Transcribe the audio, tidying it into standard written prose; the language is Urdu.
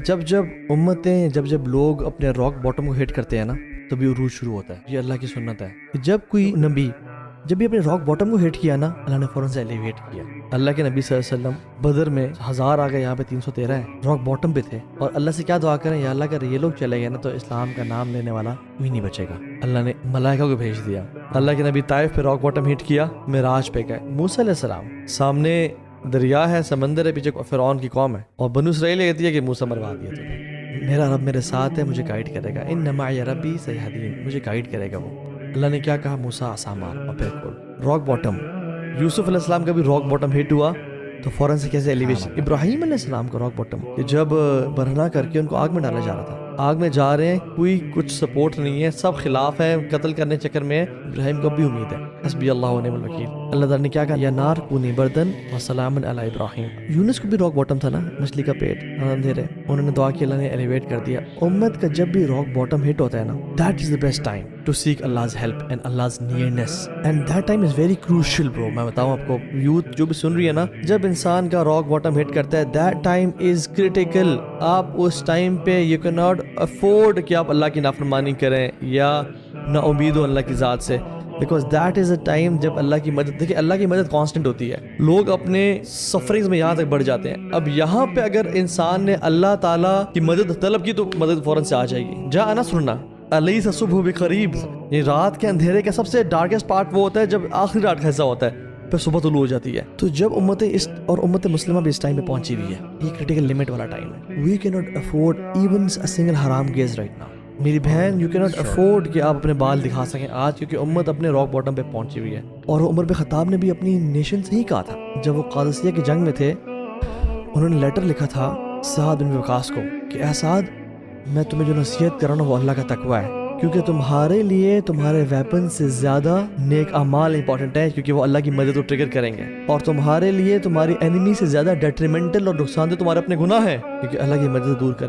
جب امتیں جب لوگ اپنے راک باٹم کو ہٹ کرتے ہیں نا تبھی عروج شروع ہوتا ہے. یہ اللہ کی سنت ہے کہ جب کوئی نبی جب بھی اپنے راک باٹم کو ہٹ کیا نا اللہ نے فوراً سے ایلیویٹ کیا. اللہ کے نبی صلی اللہ علیہ وسلم بدر میں 1000 آ گئے, یہاں پہ 313 ہیں, راک باٹم پہ تھے, اور اللہ سے کیا دعا کریں, یا اللہ اگر یہ لوگ چلے گئے نا تو اسلام کا نام لینے والا کوئی نہیں بچے گا. اللہ نے ملائکہ کو بھیج دیا. اللہ کے نبی طائف پہ راک باٹم ہٹ کیا, معراج پہ گئے. موسیٰ علیہ السلام سامنے دریا ہے, سمندر ہے, پیچھے فرعون کی قوم ہے, اور بنو اسرائیل کہتی ہے کہ موسیٰ مروا دیا تو میرا رب میرے ساتھ ہے, مجھے گائیڈ کرے گا. ان معی ربی سیہدین, مجھے گائیڈ کرے گا وہ. اللہ نے کیا کہا, موسیٰ عصا مار, اور پھر کھول. Rock bottom. یوسف علیہ السلام کا بھی راک باٹم ہٹ ہوا تو فوراً سے کیسے ایلیویشن. ابراہیم علیہ السلام کا راک باٹم کہ جب برہنہ کر کے ان کو آگ میں ڈالا جا رہا تھا, آگ میں جا رہے ہیں, کوئی کچھ سپورٹ نہیں ہے, سب خلاف ہیں, قتل کرنے چکر میں. ابراہیم کو بھی امید ہے, حسبی اللہ و نعم الوکیل. اللہ تعالیٰ نے کیا کہا, یا نار کونی بردن وسلام علی ابراہیم. یونس کو بھی راک باٹم تھا نا, مچھلی کا پیٹ اندھیرے, انہوں نے دعا کی, اللہ نے ایلیویٹ کر دیا. امت کا جب بھی راک باٹم ہٹ ہوتا ہے نا, that is the best time to seek Allah's help and Allah's nearness, and that time is very crucial bro. میں بتاؤں آپ کو, یوتھ جو بھی سن رہی ہے نا, جب انسان کا راک باٹم ہٹ کرتا ہے that time is critical. آپ اس ٹائم پہ you cannot afford کہ آپ اللہ کی نافرمانی کریں یا نا امید ہو اللہ کی ذات سے, because that is a time جب اللہ کی مدد, دیکھیں اللہ کی مدد کانسٹنٹ ہوتی ہے. لوگ اپنے سفرنگز میں یہاں تک بڑھ جاتے ہیں. اب یہاں پہ اگر انسان نے اللہ تعالیٰ کی مدد طلب کی تو مدد فوراً سے آ جائے گی. جا نہ سننا الیس الصبح بقریب, یہ رات کے اندھیرے کا سب سے ڈارکسٹ پارٹ وہ ہوتا ہے جب آخری رات کا حصہ ہوتا ہے, پھر صبح طلوع ہو جاتی ہے. تو جب امت مسلمہ بھی اس ٹائم پہ پہنچی ہوئی ہے, یہ کریٹیکل لمٹ والا ٹائم ہے. وی کی not afford even a single حرام گیز رائٹ ناؤ. میری بہن, یو کی ناٹ افورڈ کہ آپ اپنے بال دکھا سکیں آج, کیونکہ امت اپنے راک باٹم پہ پہنچی ہوئی ہے. اور عمر بن خطاب نے بھی اپنی نیشن سے ہی کہا تھا, جب وہ قادسیہ کی جنگ میں تھے, انہوں نے لیٹر لکھا تھا سعد بن وقاص کو کہ اے سعد, میں تمہیں جو نصیحت کر رہا ہوں وہ اللہ کا تقوی ہے, کیونکہ تمہارے لیے تمہارے ویپن سے زیادہ نیک اعمال امپورٹنٹ ہیں, کیونکہ وہ اللہ کی مدد کو ٹریگر کریں گے. اور تمہارے لیے تمہاری اینیمی سے زیادہ ڈیٹریمنٹل اور نقصان دہ تمہارے اپنے گناہ ہیں, کیونکہ اللہ کی مدد دور کریں گے.